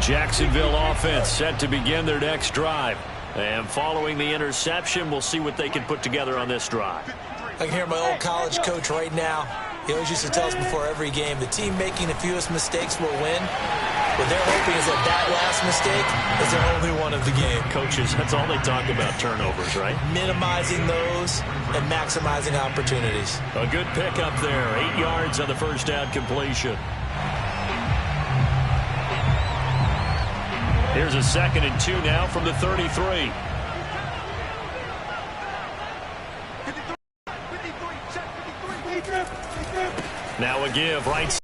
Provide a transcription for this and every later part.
Jacksonville offense set to begin their next drive. And following the interception, we'll see what they can put together on this drive. I can hear my old college coach right now. He always used to tell us before every game, the team making the fewest mistakes will win. What they're hoping is that last mistake is their only one of the game. Coaches, that's all they talk about, turnovers, right? Minimizing those and maximizing opportunities. A good pickup there. 8 yards on the first down completion. Here's a 2nd and 2 now from the 33. Now a give, right.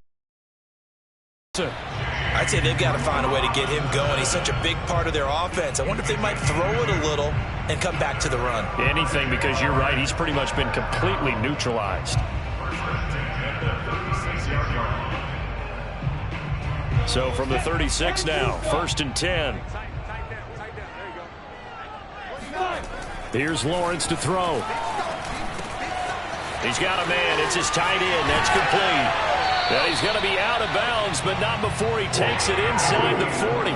I'd say they've got to find a way to get him going. He's such a big part of their offense. I wonder if they might throw it a little and come back to the run. Anything, because you're right. He's pretty much been completely neutralized. So from the 36 now, 1st and 10. Here's Lawrence to throw. He's got a man. It's his tight end. That's complete. Well, he's going to be out of bounds, but not before he takes it inside the 40.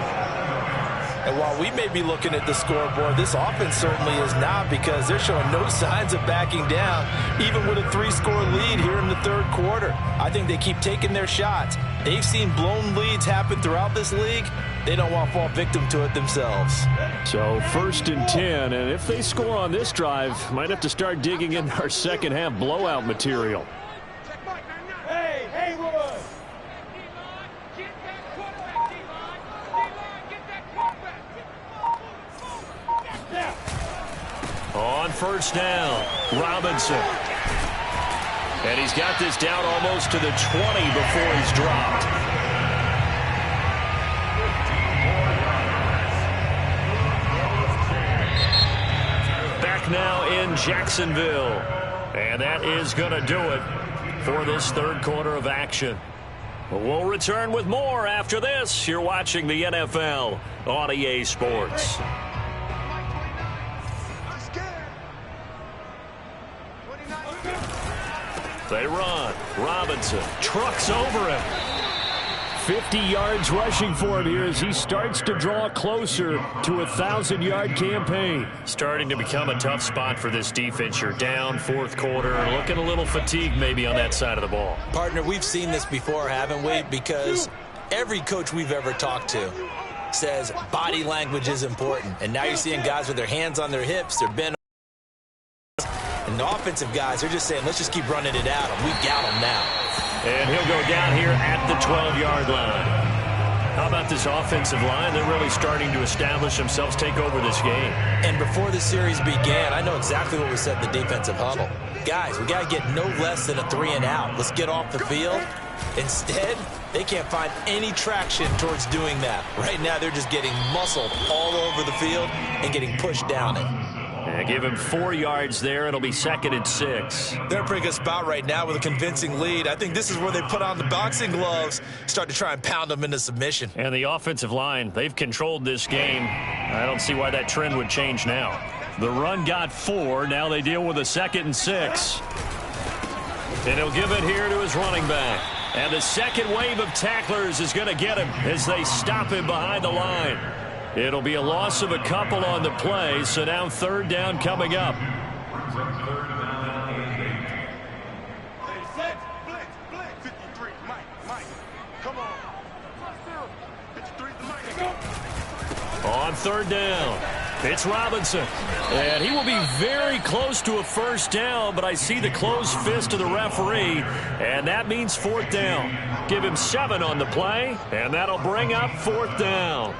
And while we may be looking at the scoreboard, this offense certainly is not, because they're showing no signs of backing down, even with a 3-score lead here in the 3rd quarter. I think they keep taking their shots. They've seen blown leads happen throughout this league. They don't want to fall victim to it themselves. So 1st and 10, and if they score on this drive, might have to start digging in our second-half blowout material. On 1st down, Robinson. And he's got this down almost to the 20 before he's dropped. Back now in Jacksonville. And that is going to do it for this 3rd quarter of action. We'll return with more after this. You're watching the NFL on EA Sports. They run. Robinson trucks over him. 50 yards rushing for him here as he starts to draw closer to a 1,000-yard campaign. Starting to become a tough spot for this defense. You're down 4th quarter, looking a little fatigued maybe on that side of the ball. Partner, we've seen this before, haven't we? Because every coach we've ever talked to says body language is important. And now you're seeing guys with their hands on their hips, they're bent. And the offensive guys are just saying, let's just keep running it out. We got them now. And he'll go down here at the 12-yard line. How about this offensive line? They're really starting to establish themselves, take over this game. And before the series began, I know exactly what we said in the defensive huddle. Guys, we got to get no less than a 3-and-out. Let's get off the field. Instead, they can't find any traction towards doing that. Right now, they're just getting muscled all over the field and getting pushed down it. Give him 4 yards there. It'll be 2nd and 6. They're in a pretty good spot right now with a convincing lead. I think this is where they put on the boxing gloves, start to try and pound them into submission. And the offensive line, they've controlled this game. I don't see why that trend would change now. The run got 4. Now they deal with a 2nd and 6. And he'll give it here to his running back. And the second wave of tacklers is going to get him as they stop him behind the line. It'll be a loss of a couple on the play, so now 3rd down coming up. On 3rd down, it's Robinson. And he will be very close to a 1st down, but I see the closed fist of the referee, and that means 4th down. Give him 7 on the play, and that'll bring up 4th down.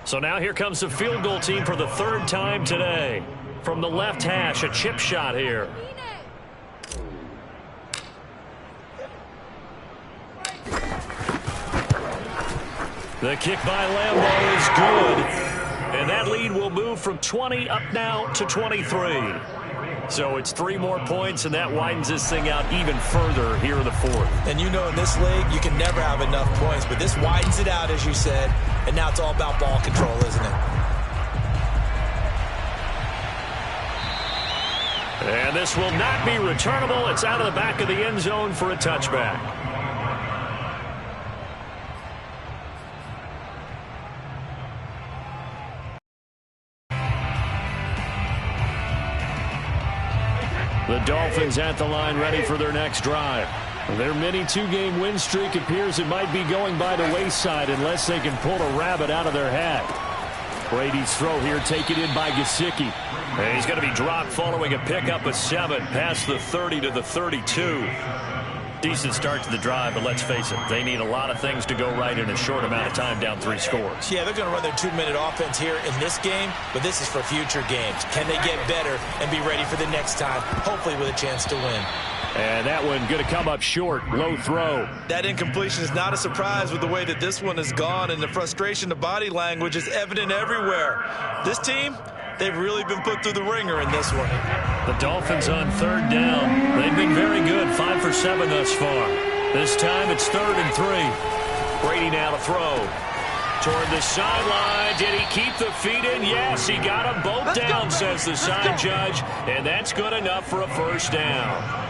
So now here comes the field goal team for the 3rd time today. From the left hash, a chip shot here. The kick by Lambeau is good. And that lead will move from 20 up now to 23. So it's 3 more points, and that widens this thing out even further here in the 4th. And you know, in this league, you can never have enough points, but this widens it out, as you said, and now it's all about ball control, isn't it? And this will not be returnable. It's out of the back of the end zone for a touchback. The Dolphins at the line, ready for their next drive. Their mini two-game win streak appears it might be going by the wayside unless they can pull a rabbit out of their hat. Brady's throw here taken in by Gesicki. And he's going to be dropped following a pickup of 7 past the 30 to the 32. Decent start to the drive, but let's face it, they need a lot of things to go right in a short amount of time, down 3 scores. Yeah, they're going to run their 2-minute offense here in this game, but this is for future games. Can they get better and be ready for the next time, hopefully with a chance to win? And that one going to come up short, low throw. That incompletion is not a surprise with the way that this one has gone, and the frustration, the body language is evident everywhere. This team, they've really been put through the ringer in this one. The Dolphins on 3rd down. They've been very good, 5 for 7 thus far. This time it's 3rd and 3. Brady now to throw. Toward the sideline. Did he keep the feet in? Yes, he got them both down, says the side judge. And that's good enough for a 1st down.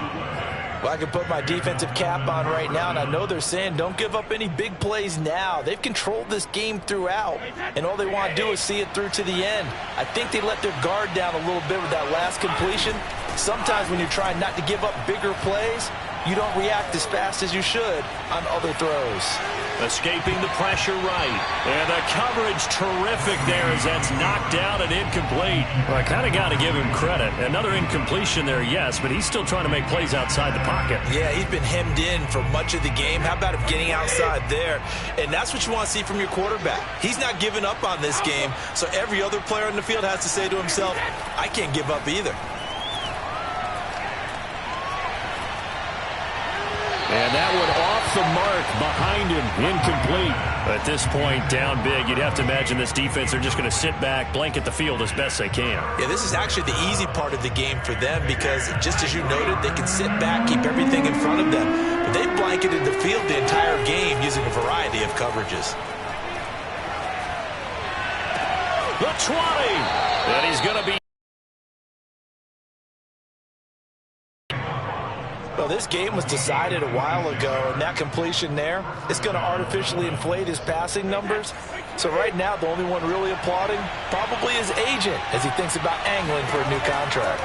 Well, I can put my defensive cap on right now, and I know they're saying don't give up any big plays now. They've controlled this game throughout, and all they want to do is see it through to the end. I think they let their guard down a little bit with that last completion. Sometimes when you're trying not to give up bigger plays, you don't react as fast as you should on other throws. Escaping the pressure right. And the coverage terrific there as that's knocked out and incomplete. Well, I kind of got to give him credit. Another incompletion there, yes, but he's still trying to make plays outside the pocket. Yeah, he's been hemmed in for much of the game. How about him getting outside there? And that's what you want to see from your quarterback. He's not giving up on this game, so every other player in the field has to say to himself, I can't give up either. And that one off the mark behind him, incomplete. At this point, down big, you'd have to imagine this defense are just going to sit back, blanket the field as best they can. Yeah, this is actually the easy part of the game for them because, just as you noted, they can sit back, keep everything in front of them. But they've blanketed the field the entire game using a variety of coverages. The 20. And he's going to be. Well, this game was decided a while ago, and that completion there is going to artificially inflate his passing numbers. So right now, the only one really applauding probably his agent as he thinks about angling for a new contract.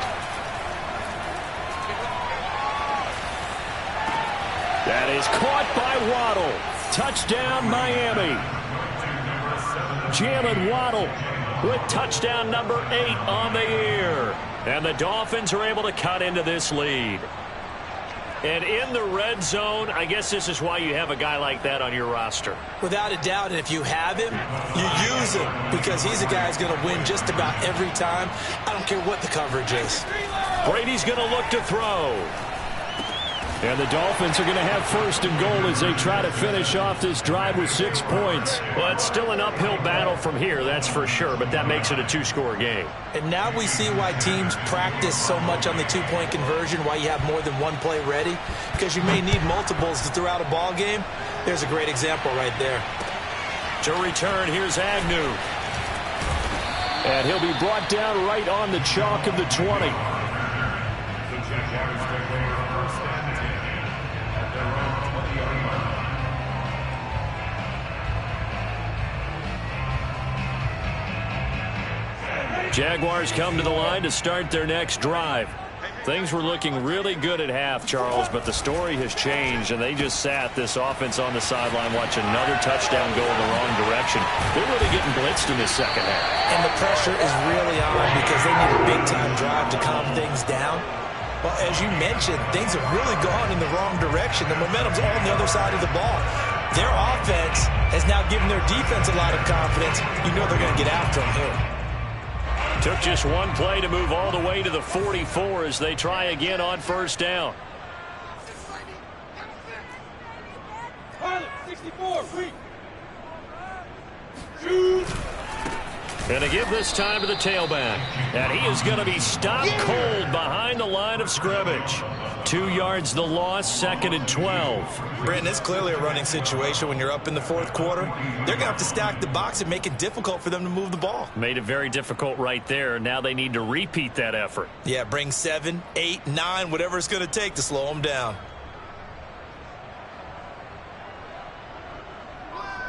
That is caught by Waddle. Touchdown, Miami. Jalen Waddle with touchdown number 8 on the year. And the Dolphins are able to cut into this lead. And in the red zone, I guess this is why you have a guy like that on your roster. Without a doubt, and if you have him, you use him because he's a guy who's going to win just about every time. I don't care what the coverage is. Brady's going to look to throw. And the Dolphins are going to have 1st and goal as they try to finish off this drive with 6 points. Well, it's still an uphill battle from here, that's for sure, but that makes it a 2-score game. And now we see why teams practice so much on the 2-point conversion, why you have more than one play ready, because you may need multiples to throw out a ball game. There's a great example right there. To return, here's Agnew. And he'll be brought down right on the chalk of the 20. Jaguars come to the line to start their next drive. Things were looking really good at half, Charles, but the story has changed, and they just sat this offense on the sideline watching another touchdown go in the wrong direction. They're really getting blitzed in this second half. And the pressure is really on because they need a big-time drive to calm things down. Well, as you mentioned, things have really gone in the wrong direction. The momentum's on the other side of the ball. Their offense has now given their defense a lot of confidence. You know they're going to get after them here. Took just one play to move all the way to the 44 as they try again on 1st down. 64, And to give this time to the tailback. And he is going to be stopped cold behind the line of scrimmage. 2 yards the loss, 2nd and 12. Brandon, it's clearly a running situation when you're up in the fourth quarter. They're going to have to stack the box and make it difficult for them to move the ball. Made it very difficult right there. Now they need to repeat that effort. Yeah, bring 7, 8, 9, whatever it's going to take to slow them down.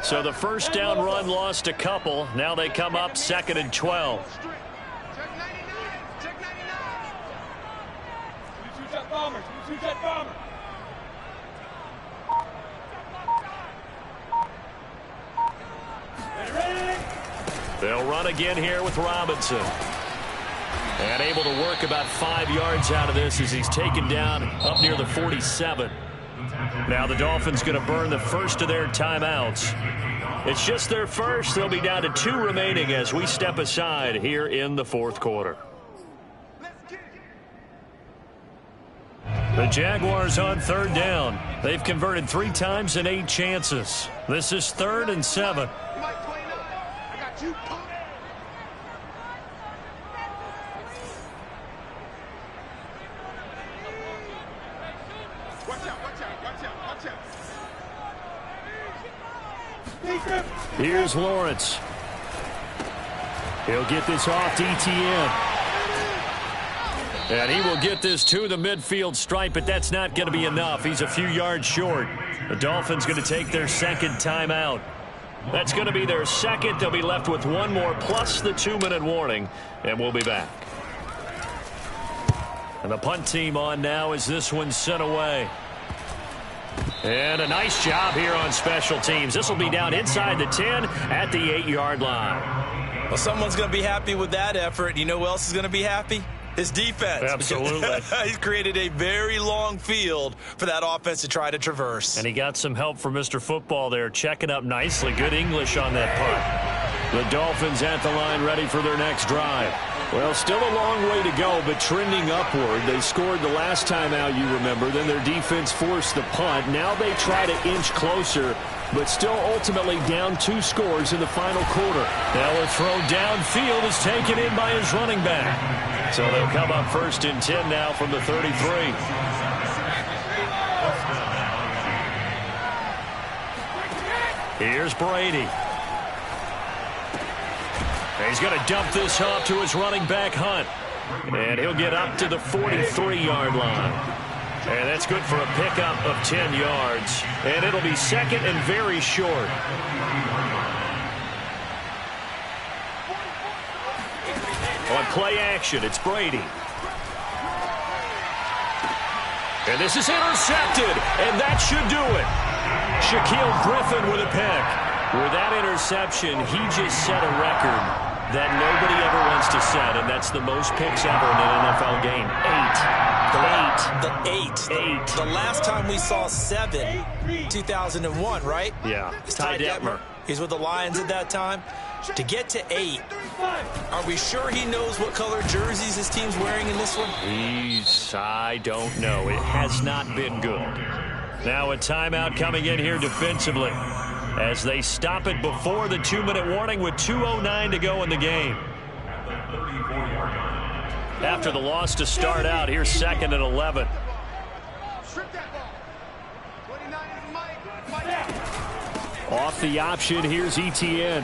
So the first down run lost a couple. Now they come up 2nd and 12. They'll run again here with Robinson. And able to work about 5 yards out of this as he's taken down up near the 47. Now the Dolphins going to burn the first of their timeouts. It's just their first. They'll be down to 2 remaining as we step aside here in the fourth quarter. The Jaguars on 3rd down. They've converted 3 times in 8 chances. This is 3rd and 7. Here's Lawrence. He'll get this off to ETN. And he will get this to the midfield stripe, but that's not going to be enough. He's a few yards short. The Dolphins going to take their 2nd timeout. That's going to be their 2nd. They'll be left with 1 more plus the 2-minute warning, and we'll be back. And the punt team on now as this one's sent away. And a nice job here on special teams. This will be down inside the 10 at the 8-yard line. Well, someone's going to be happy with that effort. You know who else is going to be happy? His defense. Absolutely. He's created a very long field for that offense to try to traverse. And he got some help from Mr. Football there, checking up nicely. Good English on that punt. The Dolphins at the line ready for their next drive. Well, still a long way to go, but trending upward. They scored the last time out, you remember. Then their defense forced the punt. Now they try to inch closer, but still ultimately down 2 scores in the final quarter. Now a throw downfield is taken in by his running back. So they'll come up 1st and 10 now from the 33. Here's Brady. He's going to dump this off to his running back, Hunt. And he'll get up to the 43-yard line. And that's good for a pickup of 10 yards. And it'll be 2nd and very short. On play action, it's Brady. And this is intercepted, and that should do it. Shaquille Griffin with a pick. With that interception, he just set a record that nobody ever wants to set, and that's the most picks ever in an NFL game. 8. The last time we saw 7, 2001, right? Yeah. It's Ty Detmer. He's with the Lions at that time. To get to 8, are we sure he knows what color jerseys his team's wearing in this one? I don't know. It has not been good. Now a timeout coming in here defensively as they stop it before the 2-minute warning with 2:09 to go in the game. After the loss to start out, here's 2nd and 11. Off the option, here's ETN.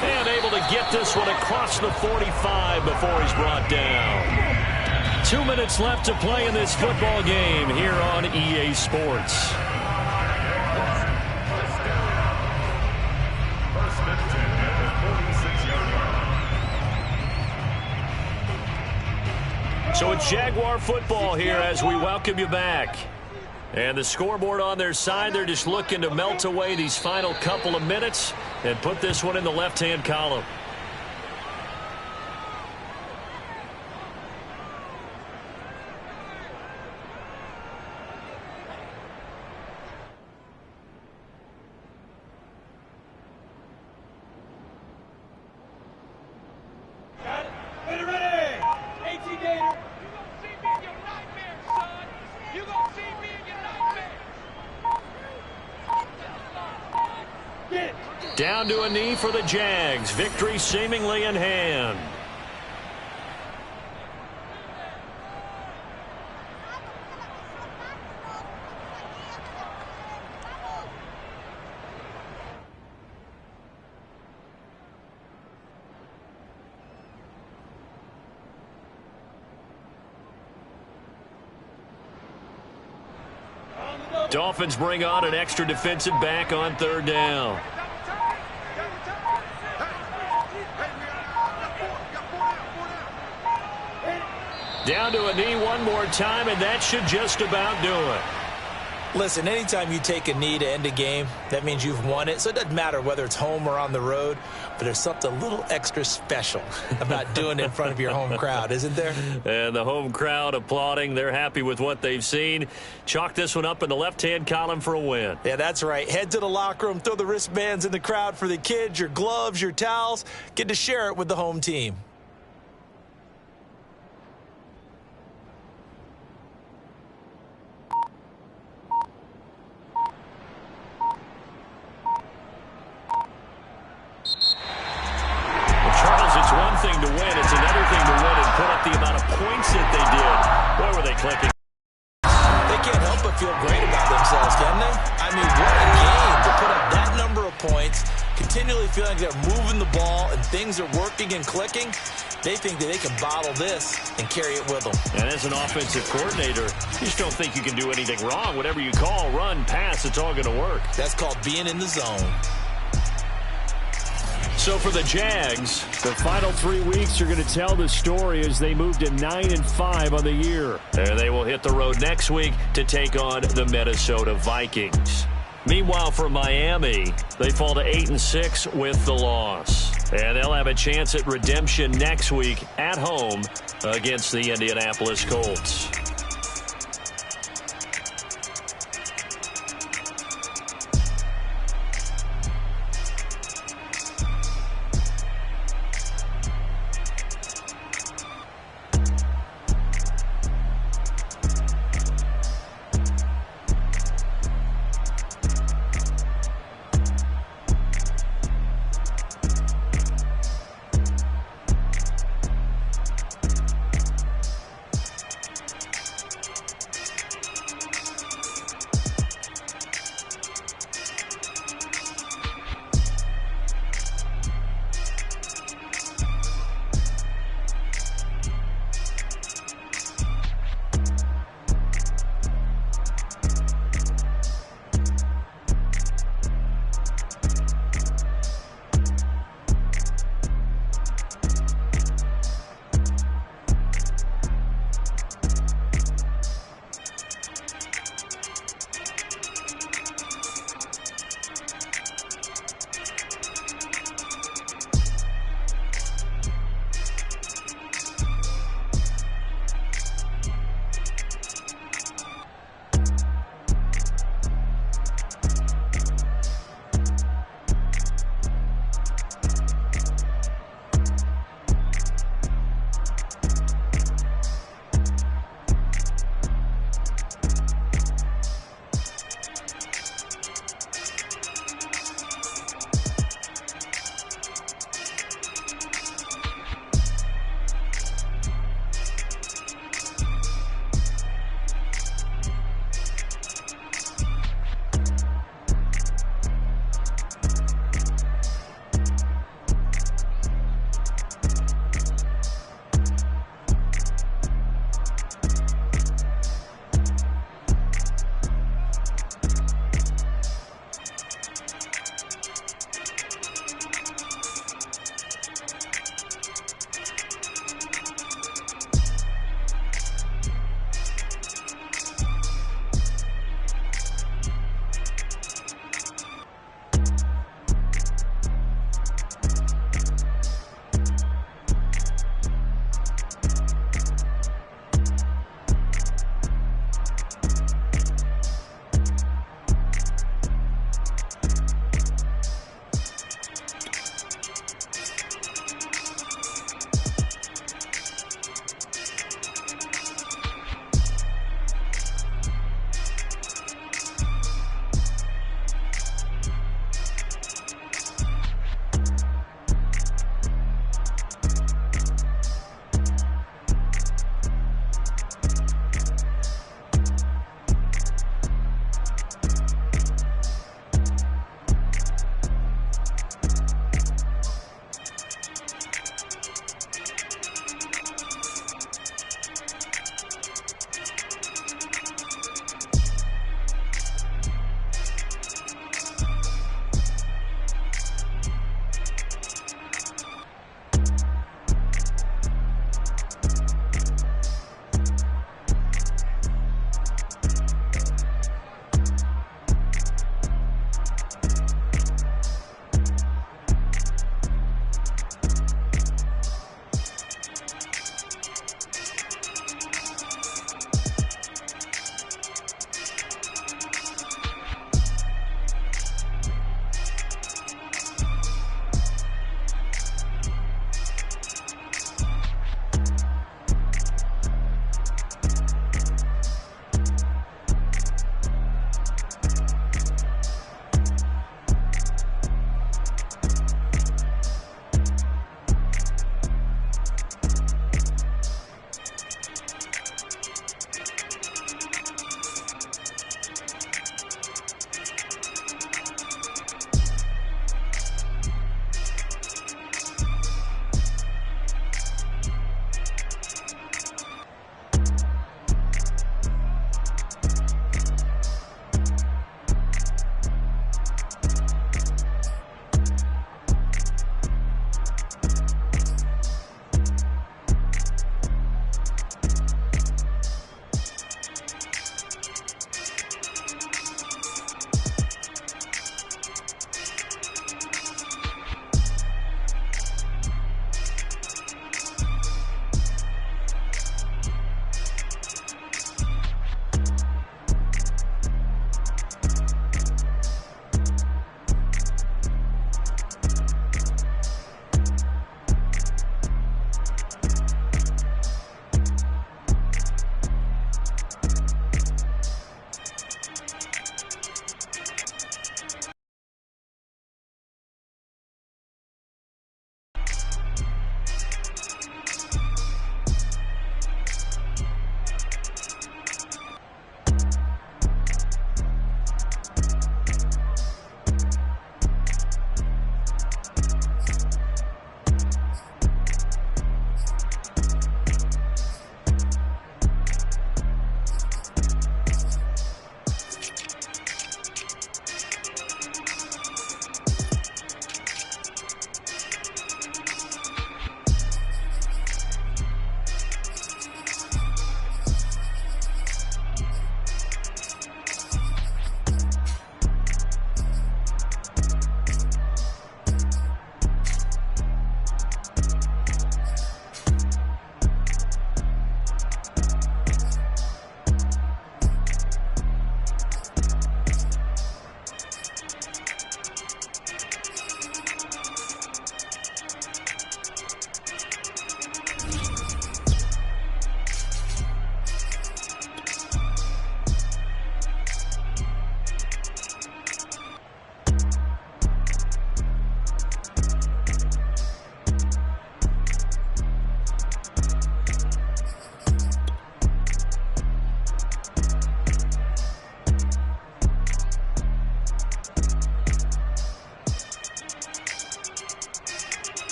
And able to get this one across the 45 before he's brought down. 2 minutes left to play in this football game here on EA Sports. So it's Jaguar football here as we welcome you back. And the scoreboard on their side, they're just looking to melt away these final couple of minutes and put this one in the left-hand column. Down to a knee for the Jags. Victory seemingly in hand. Dolphins bring on an extra defensive back on third down. Down to a knee one more time, and that should just about do it. Listen, anytime you take a knee to end a game, that means you've won it. So it doesn't matter whether it's home or on the road, but there's something a little extra special about doing it in front of your home crowd, isn't there? And the home crowd applauding. They're happy with what they've seen. Chalk this one up in the left-hand column for a win. Yeah, that's right. Head to the locker room, throw the wristbands in the crowd for the kids, your gloves, your towels. Get to share it with the home team. Thing to win. It's another thing to win and put up the amount of points that they did. Boy, were they clicking. They can't help but feel great about themselves, can they? I mean, what a game to put up that number of points, continually feeling like they're moving the ball and things are working and clicking. They think that they can bottle this and carry it with them. And as an offensive coordinator, you just don't think you can do anything wrong. Whatever you call, run, pass, it's all going to work. That's called being in the zone. So for the Jags, the final 3 weeks are going to tell the story as they move to 9-5 on the year. And they will hit the road next week to take on the Minnesota Vikings. Meanwhile, for Miami, they fall to 8-6 with the loss. And they'll have a chance at redemption next week at home against the Indianapolis Colts.